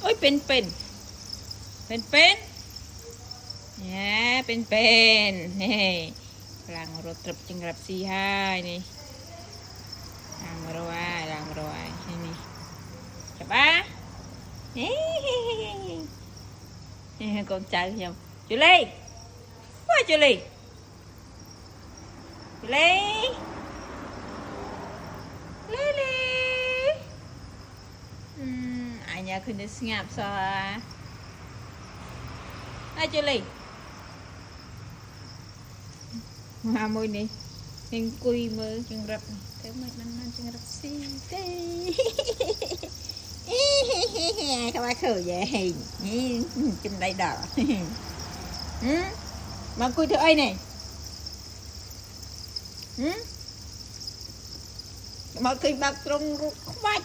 ôiเป็นเนี่ยเป็นนี่กำลังรถตรบจึงรับซีให้นี่รางรวยนี่จับปะนี่con trai nhau chú Ly quá chú Ly ai nhà khuyên đến ngạp sao ai chú Ly mà môi này nên cùi mơ chừng rập thế mà nó chừng rập xí thế các bác khử vậy chùm đây đỏ mà cùi thử ai này mà cùi bạc trong rút khoách